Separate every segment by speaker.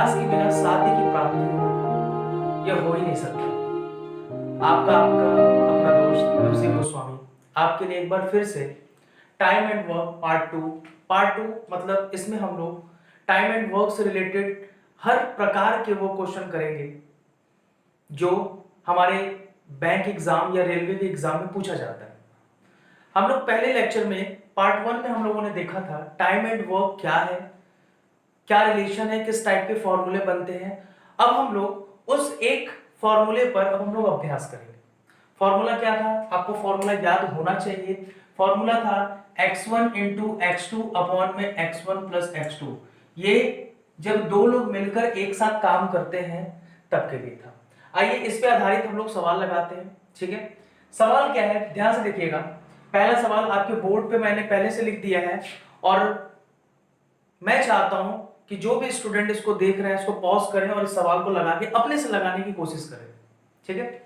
Speaker 1: अभ्यास के बिना साध्य की प्राप्ति यह हो ही नहीं सकता। आपका आपका अपना दोस्त अभिषेक गोस्वामी आपके लिए एक बार फिर से time and work part two मतलब इसमें हम लोग टाइम एंड वर्क से रिलेटेड हर प्रकार के वो क्वेश्चन करेंगे जो हमारे बैंक एग्जाम या रेलवे के एग्जाम में पूछा जाता है। हम लोग पहले लेक्चर में पार्ट 1 में हम लोगों ने देखा था टाइम एंड वर्क क्या है, क्या रिलेशन है, किस टाइप के फॉर्मूले बनते हैं। अब हम लोग उस एक फॉर्मूले पर अब हम लोग अभ्यास करेंगे। फॉर्मूला क्या था, आपको फॉर्मूला याद होना चाहिए। फॉर्मूला था x1 इंटू x2 अपॉन में x1 प्लस x2। ये जब दो लोग मिलकर एक साथ काम करते हैं तब के लिए था। आइए इस पे आधारित हम लोग सवाल लगाते हैं। ठीक है, सवाल क्या है ध्यान से देखिएगा। पहला सवाल आपके बोर्ड पे मैंने पहले से लिख दिया है और मैं चाहता हूं कि जो भी स्टूडेंट इसको देख रहे हैं इसको पॉज करें और इस सवाल को लगा के अपने से लगाने की कोशिश करें। ठीक है,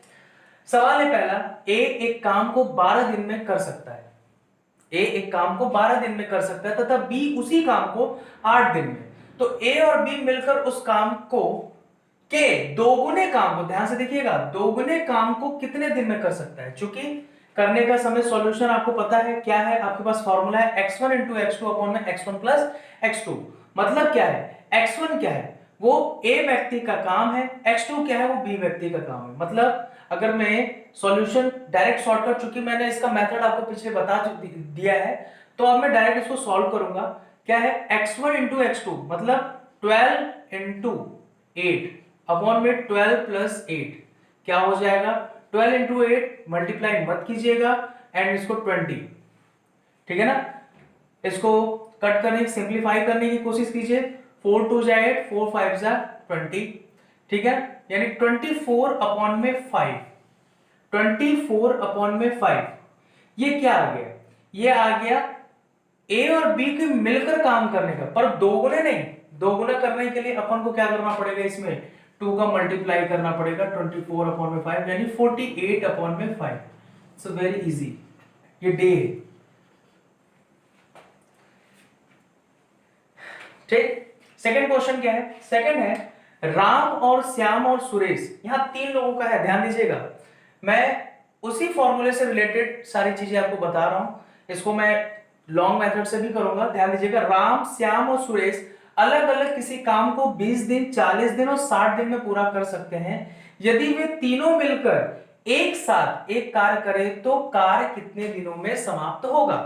Speaker 1: सवाल है पहला, ए एक काम को 12 दिन में कर सकता है। ए एक काम को 12 दिन में कर सकता है तथा बी उसी काम को 8 दिन में। तो ए और बी मिलकर उस काम को के दोगुने काम को, ध्यान से देखिएगा, दोगुने काम को कितने दिन में कर सकता है। चूंकि करने का समय सॉल्यूशन आपको पता है क्या है, आपके पास फॉर्मूला है x1 इंटू x2 अपॉन में x1 प्लस x2। मतलब क्या है, x1 क्या है, वो ए व्यक्ति का काम है, x2 क्या है, वो बी व्यक्ति का काम है। मतलब अगर मैं सॉल्यूशन डायरेक्ट शॉर्टकट, चूंकि मैंने इसका मेथड आपको पिछले बता दिया है तो अब मैं डायरेक्ट इसको सॉल्व करूंगा। क्या है, x1 इंटू x2 मतलब 12 इंटू 8 अपॉन में 12 प्लस 8 क्या हो जाएगा, 12 इंटू 8 मल्टीप्लाई मत कीजिएगा एंड इसको 20। ठीक है ना, इसको कट करने सिंप्लीफाई करने की कोशिश कीजिए। 4 2 जा 8, 4 5 जा 20। ठीक है, यानी 24 अपॉन में 5, 24 अपॉन में 5। ये क्या आ गया, ये आ गया ए और बी के मिलकर काम करने का, पर दोगुने नहीं। दोगुना करने के लिए अपन को क्या करना पड़ेगा, इसमें 2 का मल्टीप्लाई करना पड़ेगा। 24 अपॉन में 5 यानी 48 अपॉन में 5। It's very easy. ये डे है। ठीक, सेकंड क्वेश्चन क्या है, सेकंड है राम और श्याम और सुरेश, यहां 3 लोगों का है। ध्यान दीजिएगा, मैं उसी फॉर्मूले से रिलेटेड सारी चीजें आपको बता रहा हूं। इसको मैं लॉन्ग मेथड से भी करूंगा। ध्यान दीजिएगा, राम श्याम और सुरेश अलग अलग किसी काम को 20 दिन 40 दिन और 60 दिन में पूरा कर सकते हैं। यदि वे तीनों मिलकर एक साथ एक कार्य करें तो कार्य कितने दिनों में समाप्त होगा।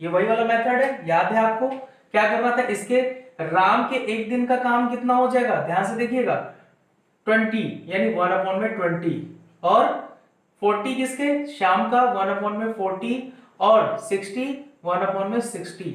Speaker 1: ये वही वाला मेथड है, याद है आपको क्या करना था। इसके राम के एक दिन का काम कितना हो जाएगा, ध्यान से देखिएगा, 20 यानी 1 अपॉन में 20 और 40 किसके, श्याम का 1 अपॉन में 40 और 60 1 अपॉन में 60।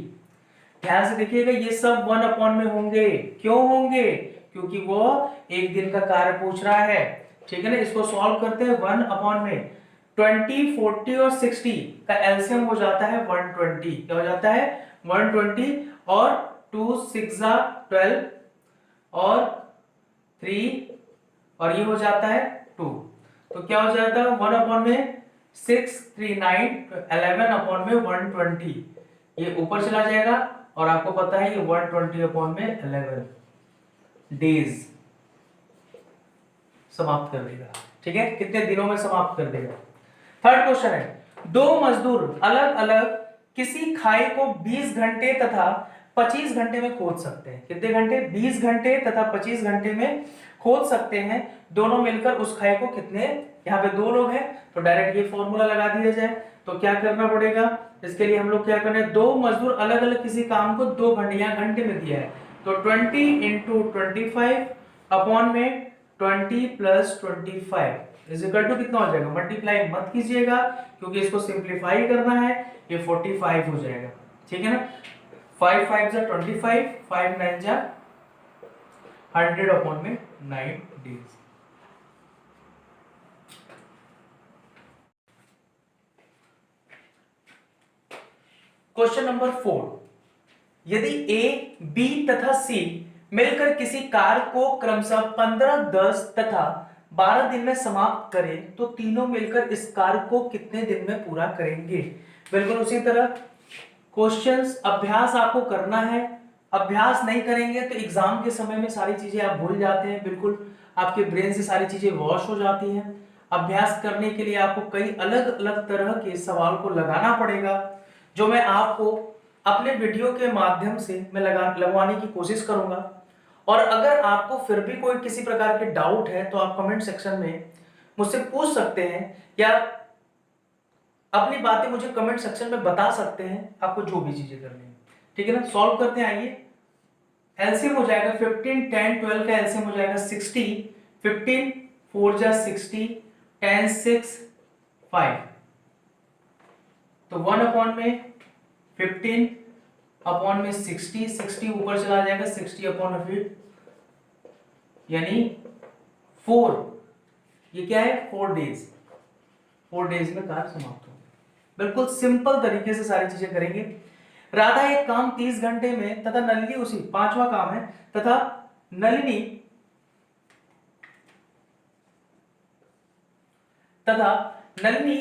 Speaker 1: ध्यान से देखिएगा, ये सब 1 अपॉन में होंगे। क्यों होंगे, क्योंकि वो एक दिन का कार्य पूछ रहा है। ठीक है ना, इसको सॉल्व करते हैं। 1 अपॉन में 20 40 और 60 का एलसीएम हो जाता है 120। क्या हो जाता है, 120 और 2 6 12 और 3 और ये हो जाता है 2। तो क्या हो जाता है, 1 अपॉन में 6 3 9 11 अपॉन में 120। ये ऊपर चला जाएगा और आपको पता है ये 120 अपॉन में 11 डेज समाप्त कर देगा। ठीक है, कितने दिनों में समाप्त कर देगा। थर्ड क्वेश्चन है, दो मजदूर अलग अलग किसी खाई को 20 घंटे तथा 25 घंटे में खोद सकते हैं। कितने घंटे, 20 घंटे तथा 25 घंटे में खोद सकते हैं। दोनों मिलकर उस खाई को कितने, यहाँ पे दो लोग हैं तो डायरेक्ट ये फॉर्मूला लगा दिया जाए। तो क्या करना पड़ेगा, इसके लिए हम लोग क्या करना है, दो मजदूर अलग अलग किसी काम को 2 घंटे या घंटे में दिया है तो 20 इंटू 25 अपॉन में 20 प्लस 25 इज इक्वल टू कितना हो जाएगा, मल्टीप्लाई मत कीजिएगा क्योंकि इसको सिंप्लीफाई करना है, ये 45 हो जाएगा। ठीक है ना, 5 5 जा 25, 5 9 जा 100 अपॉन में 9 डेज। क्वेश्चन नंबर 4, यदि ए, बी तथा सी मिलकर किसी कार्य को क्रमशः 15, 10 तथा 12 दिन में समाप्त करें तो तीनों मिलकर इस कार्य को कितने दिन में पूरा करेंगे। बिल्कुल उसी तरह क्वेश्चंस अभ्यास आपको करना है अभ्यास नहीं करेंगे तो एग्जाम के समय में सारी चीजें आप भूल जाते हैं, बिल्कुल आपके ब्रेन से सारी चीजें वॉश हो जाती हैं। अभ्यास करने के लिए आपको कई अलग अलग तरह के सवाल को लगाना पड़ेगा, जो मैं आपको अपने वीडियो के माध्यम से मैं लगवाने की कोशिश करूंगा। और अगर आपको फिर भी कोई किसी प्रकार के डाउट है तो आप कमेंट सेक्शन में मुझसे पूछ सकते हैं, या अपनी बातें मुझे कमेंट सेक्शन में बता सकते हैं, आपको जो भी चीजें करनी है। ठीक है ना, सॉल्व करते हैं। आइए, एलसीएम हो जाएगा 15 10 12 का एलसीएम हो जाएगा 60, 15 4 जा 60, 10 6 5, तो 1 अपॉन में 15 अपॉन में 60, 60 ऊपर चला जाएगा 60 अपॉन में फिर यानी 4, ये क्या है 4 डेज, 4 डेज में कार्य समाप्त हो। बिल्कुल सिंपल तरीके से सारी चीजें करेंगे। राधा एक काम 30 घंटे में तथा नलिनी उसी, पांचवा काम है, तथा नलिनी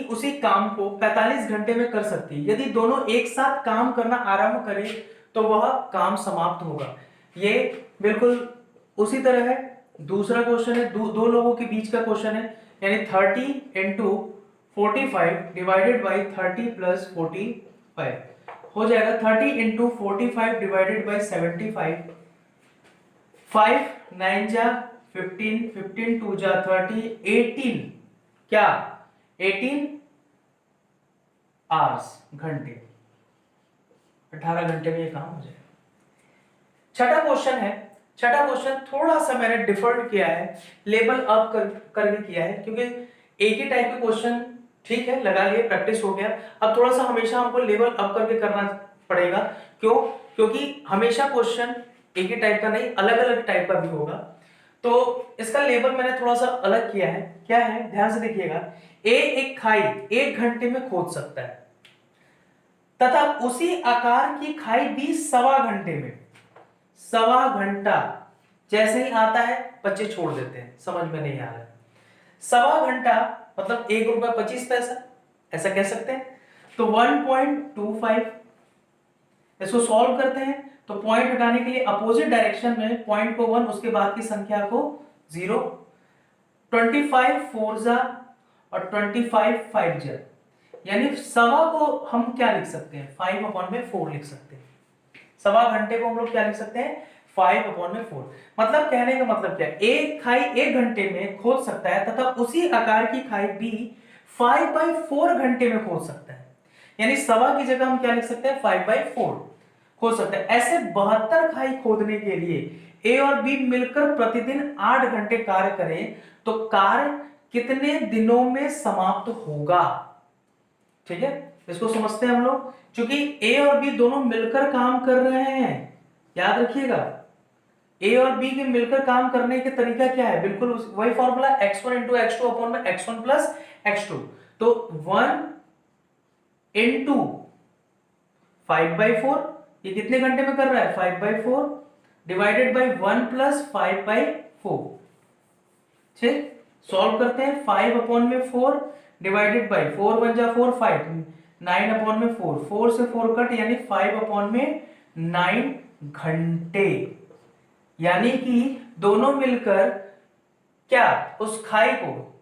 Speaker 1: उसी काम को 45 घंटे में कर सकती है। यदि दोनों एक साथ काम करना आरंभ करें तो वह काम समाप्त होगा। ये बिल्कुल उसी तरह है। दूसरा क्वेश्चन है, दो लोगों के बीच का क्वेश्चन है, यानी 30 इंटू 45 डिवाइडेड बाई 30 प्लस 45 हो जाएगा 30 इंटू 45 डिवाइडेड बाई 75, 5 9 जा 15, 15 2 जा 30, 18 क्या 18 आवर्स, घंटे, 18 घंटे में ये काम हो जाएगा। छठा क्वेश्चन है, छठा क्वेश्चन थोड़ा सा मैंने डिफर्ड किया है, लेवल अप करके किया है, क्योंकि एक ही टाइप के क्वेश्चन ठीक है लगा लिए, प्रैक्टिस हो गया। अब थोड़ा सा हमेशा हमको लेवल अप करके करना पड़ेगा। क्यों? क्योंकि हमेशा क्वेश्चन एक ही टाइप का नहीं, अलग अलग टाइप का भी होगा, तो इसका लेवल मैंने थोड़ा सा अलग किया है। क्या है, ध्यान से देखिएगा। एक खाई 1 घंटे में खोद सकता है, तथा उसी आकार की खाई भी 1.25 घंटे में, 1.25 घंटा जैसे ही आता है बच्चे छोड़ देते हैं, समझ में नहीं आ रहा है। 1.25 घंटा मतलब 1 रुपया 25 पैसा, ऐसा कह सकते हैं। तो 1.25, इसको सॉल्व करते हैं तो पॉइंट हटाने के लिए अपोजिट डायरेक्शन में पॉइंट को 1, उसके बाद की संख्या को 0, 25 4 जा और 25 5 जा, यानी सवा को हम क्या लिख सकते हैं 5 अपॉन में 4 लिख सकते हैं। 1.25 घंटे को हम लोग क्या लिख सकते हैं 5 अपॉन में 4। मतलब कहने का मतलब क्या है, एक खाई 1 घंटे में खोद सकता है तथा उसी आकार की खाई भी 5/4 घंटे में खोद सकता है, यानी सवा की जगह हम क्या लिख सकते हैं 5/4 खोद सकते हैं। ऐसे 72 खाई खोदने के लिए ए और बी मिलकर प्रतिदिन 8 घंटे कार्य करें तो कार्य कितने दिनों में समाप्त होगा। ठीक है, इसको समझते हैं हम लोग। क्योंकि ए और बी दोनों मिलकर काम कर रहे हैं, याद रखिएगा। ए और बी के मिलकर काम करने के तरीका क्या है, बिल्कुल वही formula x1 into x2 upon में x1 प्लस x2। तो 1 इंटू 5/4, ये कितने घंटे में कर रहा है 5/4 डिवाइडेड बाई 1 प्लस 5/4। ठीक, सॉल्व करते हैं। 5 अपॉन में 4 डिवाइडेड बाई 4 1 जा 4 5, 9 अपॉन में 4, 4 से 4 कट, यानी 5 अपॉन में 9 घंटे, यानी कि दोनों मिलकर क्या उस खाई को,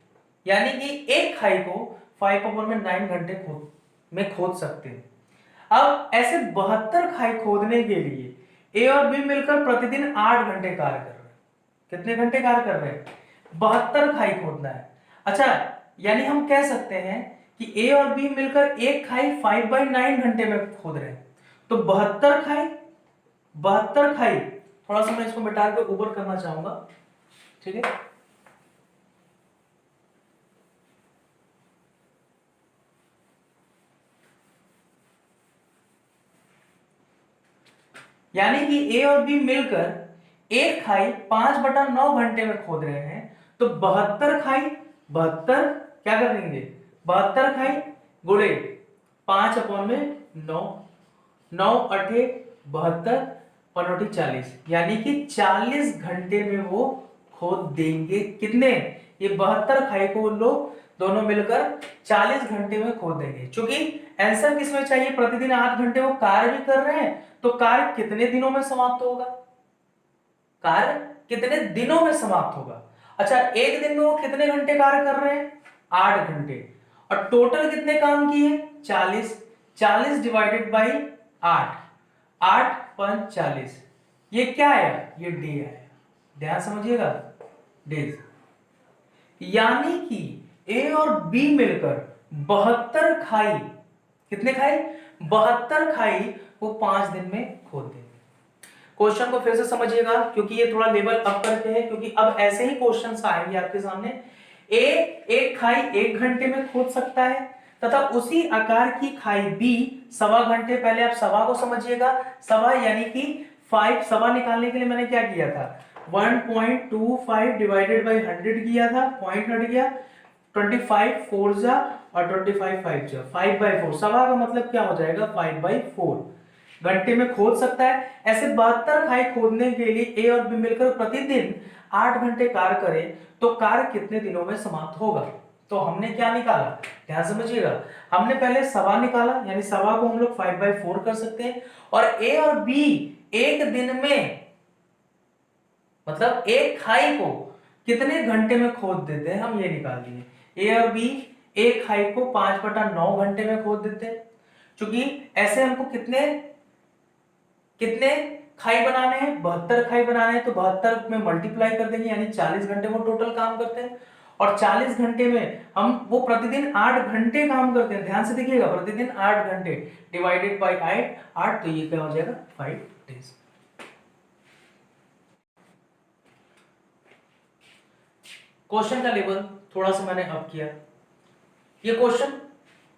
Speaker 1: यानी कि एक खाई को 5 अपॉन में 9 घंटे खोद सकते हैं। अब ऐसे 72 खाई खोदने के लिए ए और बी मिलकर प्रतिदिन 8 घंटे कार्य कर रहे हैं। कितने घंटे कार्य कर रहे हैं 72 खाई खोदना है। अच्छा, यानी हम कह सकते हैं कि ए और बी मिलकर एक खाई 5/9 घंटे में खोद रहे हैं। तो 72 खाई, थोड़ा सा मैं इसको मिटा के ऊपर करना चाहूंगा। ठीक है, यानी कि ए और बी मिलकर एक खाई 5/9 घंटे में खोद रहे हैं। तो 72 खाई, 72 क्या कर देंगे 72 खाई गुणे 5 अपॉन में 9, 9 8 72 15 40, यानी कि 40 घंटे में वो खोद देंगे। कितने, ये 72 खाई को लोग दोनों मिलकर 40 घंटे में खोद देंगे। क्योंकि आंसर किसमें चाहिए, प्रतिदिन 8 घंटे वो कार्य भी कर रहे हैं, तो कार्य कितने दिनों में समाप्त होगा? कार्य कितने दिनों में समाप्त होगा? अच्छा, एक दिन में वो कितने घंटे कार्य कर रहे हैं? 8 घंटे। और टोटल कितने काम किए? 40। 40 डिवाइडेड बाई 8, 8 5 40। ये क्या आया? ये डे आया। ध्यान समझिएगा, डेज। यानी कि ए और बी मिलकर 72 खाई, कितने खाई? 72 खाई वो 5 दिन में खोद देंगे। क्वेश्चन को फिर से समझिएगा, क्योंकि ये थोड़ा लेवल अप करके है, क्योंकि अब ऐसे ही क्वेश्चंस आएंगे आपके सामने। ए एक खाई 1 घंटे में खोद सकता है, तथा उसी आकार की खाई बी सवा घंटे। पहले आप सवा को समझिएगा, सवा यानी कि 5। सवा निकालने के लिए मैंने क्या किया था? 1.25 डिवाइडेड बाई 100 किया था, पॉइंट हट गया। 25 4 जा और 25 5 जा, 5/4। सवा का मतलब क्या हो जाएगा? 5/4 घंटे में खोद सकता है। ऐसे 72 खाई खोदने के लिए ए और बी मिलकर प्रतिदिन 8 घंटे कार्य करें तो कार्य कितने दिनों में समाप्त होगा? तो हमने क्या निकाला? ध्यान समझिएगा, हमने पहले सवा निकाला, यानी सवा को हम लोग 5/4 कर सकते हैं। और ए और बी एक दिन में, मतलब एक खाई को कितने घंटे में खोद देते हैं, हम ये निकाल लिए। ए और बी एक खाई को 5/9 घंटे में खोद देते हैं। क्योंकि ऐसे हमको कितने कितने खाई बनाने हैं? 72 खाई बनाने हैं, तो 72 में मल्टीप्लाई कर देंगे, यानी 40 घंटे वो टोटल काम करते हैं। और 40 घंटे में हम वो प्रतिदिन 8 घंटे काम करते हैं। ध्यान से देखिएगा, प्रतिदिन 8 घंटे डिवाइडेड बाई 8, तो ये क्या हो जाएगा? 5 डेज। क्वेश्चन का लेवल थोड़ा सा मैंने अप किया। ये क्वेश्चन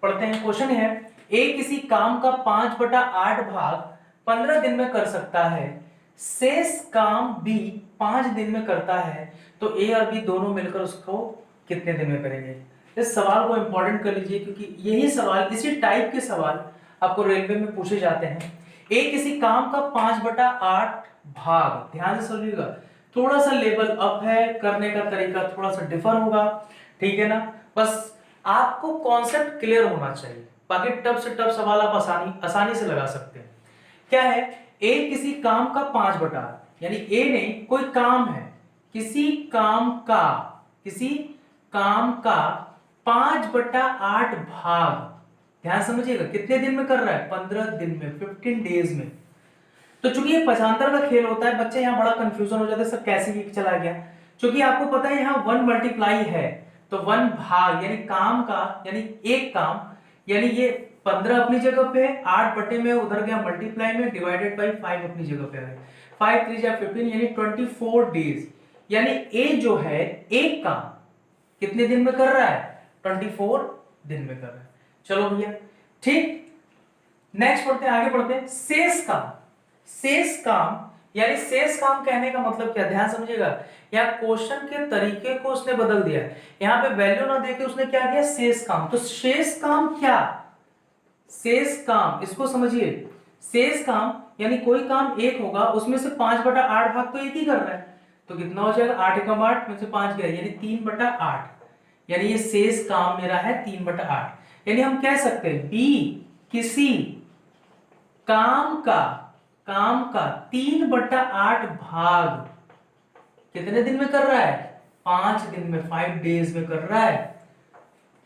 Speaker 1: पढ़ते हैं। क्वेश्चन है, ए किसी काम का 5/8 भाग 15 दिन में कर सकता है, शेष काम बी 5 दिन में करता है, तो ए और बी दोनों मिलकर उसको कितने दिन में करेंगे? इस सवाल को इंपॉर्टेंट कर लीजिए, क्योंकि यही सवाल, इसी टाइप के सवाल आपको रेलवे में पूछे जाते हैं। ए किसी काम का 5/8 भाग, ध्यान से सुनिएगा, थोड़ा सा लेवल अप है, करने का तरीका थोड़ा सा डिफर होगा, ठीक है ना? बस आपको कॉन्सेप्ट क्लियर होना चाहिए, बाकी टफ से टफ सवाल आप आसानी से लगा सकते हैं। क्या है? ए किसी काम का 5/8, यानी ए ने कोई काम है, किसी काम का 5/8 भाग, ध्यान समझिएगा, कितने दिन में कर रहा है? 15 दिन में, 15 डेज में। तो चूंकि ये पक्षांतर का खेल होता है, बच्चे यहाँ बड़ा कंफ्यूजन हो जाता है, सर कैसे ये चला गया? क्योंकि आपको पता है यहाँ 1 मल्टीप्लाई है, तो 1 भाग यानी काम का, यानी एक काम, यानी ये 15 अपनी जगह पे है, 8 बटे में उधर गया मल्टीप्लाई में, डिवाइडेड बाई 5 अपनी जगह पे है, 5 3 जा 15, यानी 24 डेज। यानी ए जो है एक काम कितने दिन में कर रहा है? 24 दिन में कर रहा है। चलो भैया, ठीक। नेक्स्ट पढ़ते हैं, आगे पढ़ते हैं। शेष काम यानी शेष काम कहने का मतलब क्या? ध्यान समझिएगा, यहाँ क्वेश्चन के तरीके को उसने बदल दिया है। यहाँ पे वैल्यू ना देके उसने क्या किया? शेष काम। तो शेष काम क्या? शेष काम, इसको समझिए। शेष काम यानी कोई काम एक होगा, उसमें से 5/8 भाग तो एक ही कर रहा है, तो कितना हो जाएगा? 8 एकम 8 में से 5 गया, यानी 3/8, यानी ये शेष काम मेरा है 3/8। यानी हम कह सकते हैं बी किसी काम का 3/8 भाग कितने दिन में कर रहा है? 5 दिन में, 5 डेज में कर रहा है।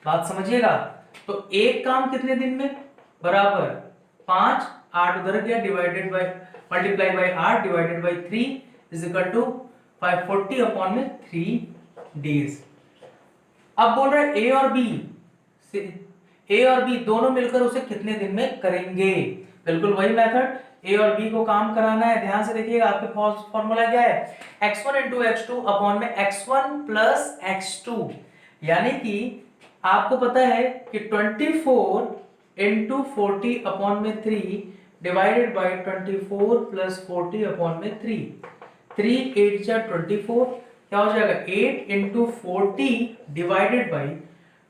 Speaker 1: बात समझिएगा। तो एक काम कितने दिन में? बराबर 5, 8 उधर गया, divided by multiply by 8 divided by 3 is equal to 540 upon में 3 डेज। अब बोल रहा है ए और बी दोनों मिलकर उसे कितने दिन में करेंगे? बिल्कुल वही मेथड, ए और बी को काम कराना है। ध्यान से देखिएगा, आपके फॉर्मूला क्या है? x1 इंटू x2 अपॉन में x1 प्लस x2, यानी कि आपको पता है कि 24 इंटू 40 अपॉन में 3 डिवाइडेड बाई 24 प्लस 40 अपॉन में 3, 3 8 जा 24, क्या हो जाएगा? 8 इंटू 40 डिवाइडेड बाई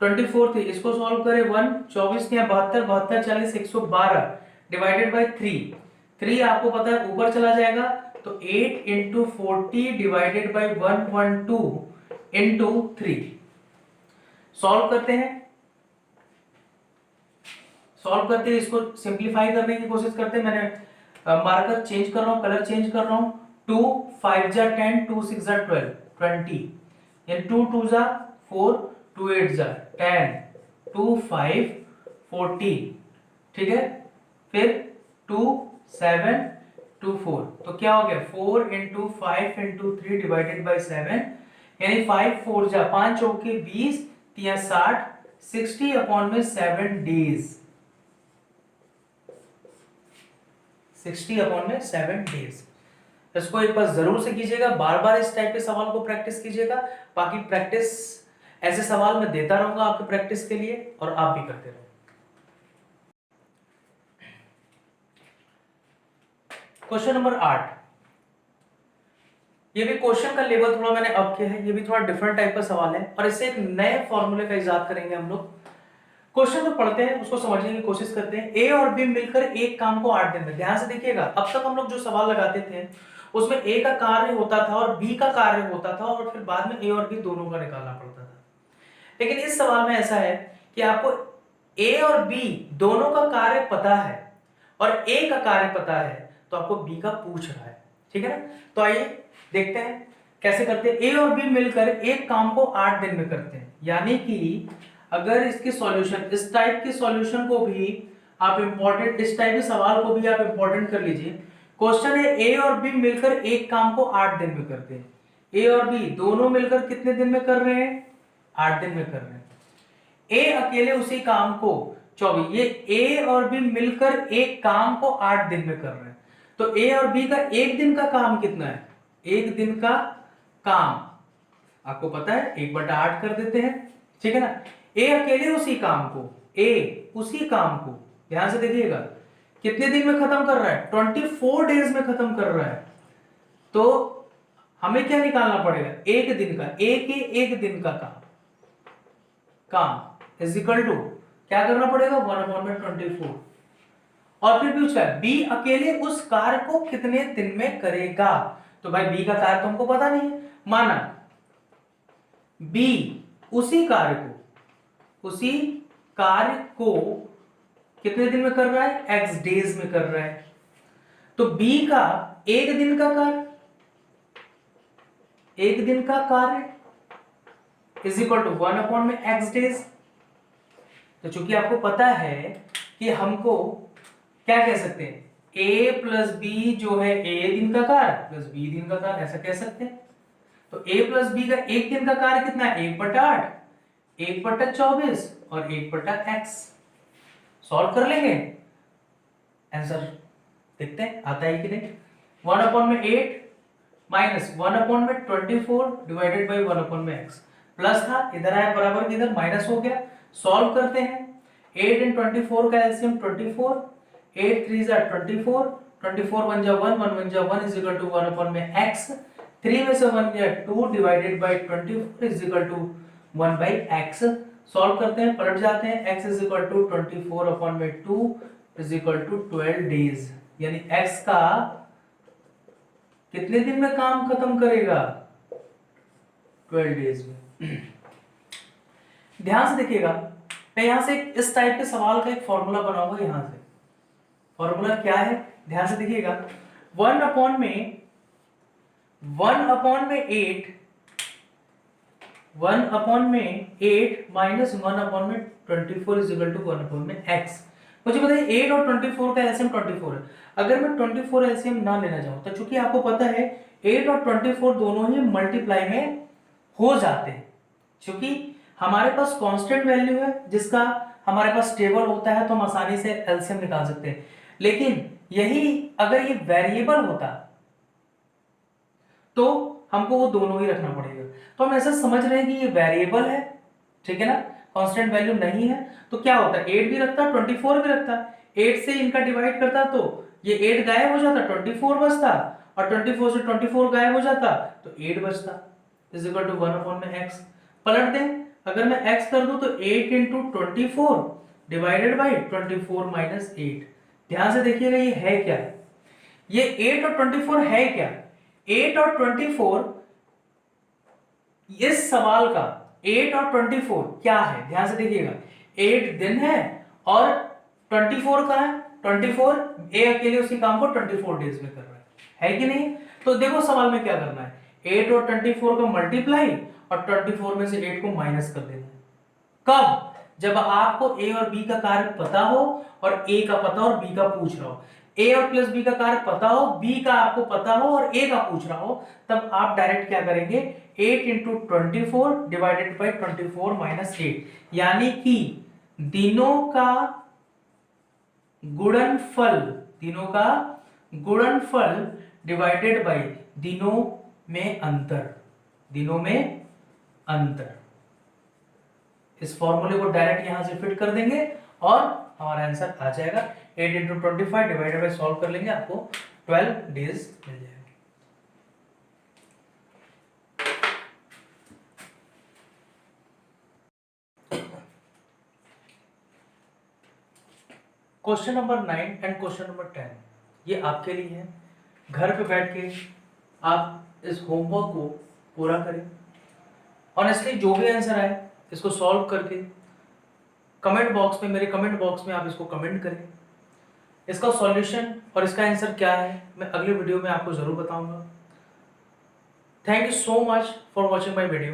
Speaker 1: 24 थी, इसको सॉल्व करें 1 24 72 72 40 112 डिवाइडेड बाई 3 आपको पता है ऊपर चला जाएगा, तो 8 into 40 divided by 112 into 3। Solve करते हैं, इसको सिंप्लीफाई करने की कोशिश करते हैं। मैंने मार्कर चेंज कर रहा हूँ, कलर चेंज कर रहा हूँ। 2 5 जा 10, 2 6 जा 12, 20, यानी 2 2 जा 4, 2 8 जा 10, 2 5 40, ठीक है। फिर 2 7 2 4, तो क्या हो गया 4 इंटू 5 इंटू 3 डिवाइडेड बाई 7, यानी 5 4 जा 5 चौके 20, 3 60, 60 अपॉन में 7 डेज, 60 अपॉन में 7 डेज। इसको एक बार जरूर से कीजिएगा, बार बार इस टाइप के सवाल को प्रैक्टिस कीजिएगा। बाकी प्रैक्टिस ऐसे सवाल मैं देता रहूंगा आपके प्रैक्टिस के लिए, और आप भी करते रहो। क्वेश्चन नंबर 8, ये भी क्वेश्चन का लेवल थोड़ा मैंने अप किया है, ये भी थोड़ा डिफरेंट टाइप का सवाल है, और इससे एक नए फॉर्मूले का इजाद करेंगे हम लोग। क्वेश्चन जो पढ़ते हैं उसको समझने की कोशिश करते हैं। ए और बी मिलकर एक काम को 8 दिन में, ध्यान से देखिएगा, अब तक हम लोग जो सवाल लगाते थे उसमें ए का कार्य होता था और बी का कार्य होता था, और फिर बाद में ए और बी दोनों का निकालना पड़ता था। लेकिन इस सवाल में ऐसा है कि आपको ए और बी दोनों का कार्य पता है और ए का कार्य पता है, तो आपको बी का पूछ रहा है, ठीक है ना। तो आइए देखते हैं कैसे करते हैं। ए और बी मिलकर एक काम को 8 दिन में करते हैं, यानी कि अगर इसकी सॉल्यूशन, इस टाइप के सॉल्यूशन को भी आप इंपॉर्टेंट, इस टाइप के सवाल को भी आप इंपॉर्टेंट कर लीजिए। क्वेश्चन है ए और बी मिलकर एक काम को 8 दिन में करते हैं। ए और बी दोनों मिलकर कितने दिन में कर रहे हैं? 8 दिन में कर रहे हैं। ए अकेले उसी काम को 24, ये ए और बी मिलकर एक काम को 8 दिन में कर रहे हैं, तो ए और बी का एक दिन का काम कितना है? एक दिन का काम आपको पता है 1/8 कर देते हैं, ठीक है ना। ए अकेले उसी काम को, ए उसी काम को ध्यान से देखिएगा कितने दिन में खत्म कर रहा है? 24 डेज में खत्म कर रहा है। तो हमें क्या निकालना पड़ेगा? एक दिन का, ए के एक दिन का काम इज इक्वल टू क्या करना पड़ेगा? 1/24। और फिर पूछा है बी अकेले उस कार्य को कितने दिन में करेगा, तो भाई बी का कार्य तो हमको पता नहीं है। माना बी उसी कार्य को कितने दिन में कर रहा है? x डेज में कर रहा है, तो बी का एक दिन का कार्य is equal to 1/x days. तो चूंकि आपको पता है कि हमको क्या कह सकते हैं, a प्लस बी जो है a दिन का कार्य प्लस b दिन का कार्य, ऐसा कह सकते हैं। तो a प्लस b का एक दिन का कार्य कितना है? 1/8, 1/24 और 1/x। सॉल्व कर लेंगे, आंसर देखते हैं आता है कि नहीं। 1/8 minus 1/24 divided by 1/x, plus था इधर आया बराबर की इधर माइनस हो गया। सॉल्व करते हैं, 8 and 24 का एलसीएम 24, 8 3 जा 24, 24 1 जा 1, 1 1 जा 1 इज इक्वल टू 1/x, 3 में से 1 गया 2 divided by 24 is equal to 1/x। Solve करते हैं, पलट जाते हैं, x is equal to 24/2 is equal to 12 days, यानी x का कितने दिन में काम खत्म करेगा? 12 डेज में। ध्यान से देखिएगा, मैं यहां से इस टाइप के सवाल का एक फॉर्मूला बनाऊंगा। यहां से फॉर्मूला क्या है, ध्यान से देखिएगा। 1/8 minus 1/24 is equal to 1/x। मुझे बताइए 8 और 24 का एलसीएम 24 है। अगर मैं 24 एलसीएम ना लेना चाहूं तो चूंकि आपको पता है 8 और 24 दोनों ही मल्टीप्लाई में हो जाते हैं, क्योंकि हमारे पास कांस्टेंट वैल्यू है जिसका हमारे पास टेबल होता है, तो हम आसानी से एलसीएम निकाल सकते हैं। लेकिन यही अगर ये वेरिएबल होता तो हमको वो दोनों ही रखना पड़ेगा। तो हम ऐसा समझ रहे हैं कि ये वेरिएबल है, ठीक है ना, कांस्टेंट वैल्यू नहीं है, तो क्या होता है 8 भी रखता, 24 भी रखता। 8 से इनका डिवाइड करता तो ये 8 गायब हो जाता, 24 बचता, और 24 से 24 गायब हो जाता तो 8 बचता, इज इक्वल टू 1/x। पलट दें, अगर मैं x कर दूं तो 8 इंटू 24 डिवाइडेड बाई 24 माइनस 8। ध्यान से देखिएगा ये है क्या, ये 8 और 24 है क्या? 8 और 24 इस सवाल का 8 और 24 क्या है? ध्यान से देखिएगा, 8 दिन है और 24 का है, 24, ए अकेले उसी काम को 24 डेज में कर रहा है कि नहीं? तो देखो सवाल में क्या करना है, 8 और 24 का मल्टीप्लाई और 24 में से 8 को माइनस कर देना है। कब? जब आपको ए और बी का कार्य पता हो और ए का पता और बी का पूछ रहा हो। ए और प्लस बी का कार्य पता हो, बी का आपको पता हो और ए का पूछ रहा हो, तब आप डायरेक्ट क्या करेंगे, 8 इंटू 24 डिवाइडेड बाई 24 माइनस 8, यानी कि दिनों का गुणनफल, दिनों का गुणनफल डिवाइडेड बाई दिनों में अंतर, दिनों में अंतर। इस फॉर्मूले को डायरेक्ट यहां से फिट कर देंगे और हमारा आंसर आ जाएगा। 8 इंटू 25 डिवाइडेड बाई सॉल्व कर लेंगे, आपको 12 डेज मिल जाएगा। Question number 9 and question number 10 ये आपके लिए है। घर पे बैठ के आप इस होमवर्क को पूरा करें। ऑनेस्टली जो भी आंसर आए इसको सॉल्व करके कमेंट बॉक्स में, मेरे कमेंट बॉक्स में आप इसको कमेंट करें। इसका सॉल्यूशन और इसका आंसर क्या है मैं अगले वीडियो में आपको जरूर बताऊंगा। Thank you so much for watching my video.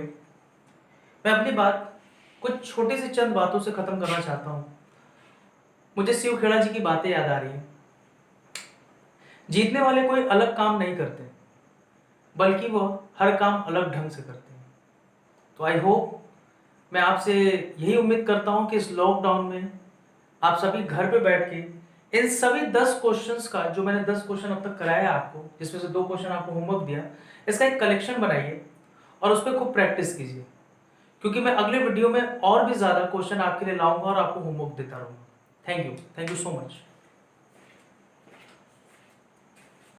Speaker 1: मैं अपनी बात कुछ छोटी सी चंद बातों से खत्म करना चाहता हूँ। मुझे शिव खेड़ा जी की बातें याद आ रही है। जीतने वाले कोई अलग काम नहीं करते, बल्कि वह हर काम अलग ढंग से करते हैं। तो आई होप, मैं आपसे यही उम्मीद करता हूं कि इस लॉकडाउन में आप सभी घर पे बैठ के इन सभी 10 क्वेश्चंस का, जो मैंने 10 क्वेश्चन अब तक कराया आपको, जिसमें से 2 क्वेश्चन आपको होमवर्क दिया, इसका एक कलेक्शन बनाइए और उस पर खूब प्रैक्टिस कीजिए, क्योंकि मैं अगले वीडियो में और भी ज्यादा क्वेश्चन आपके लिए लाऊंगा और आपको होमवर्क देता रहूंगा। Thank you so much.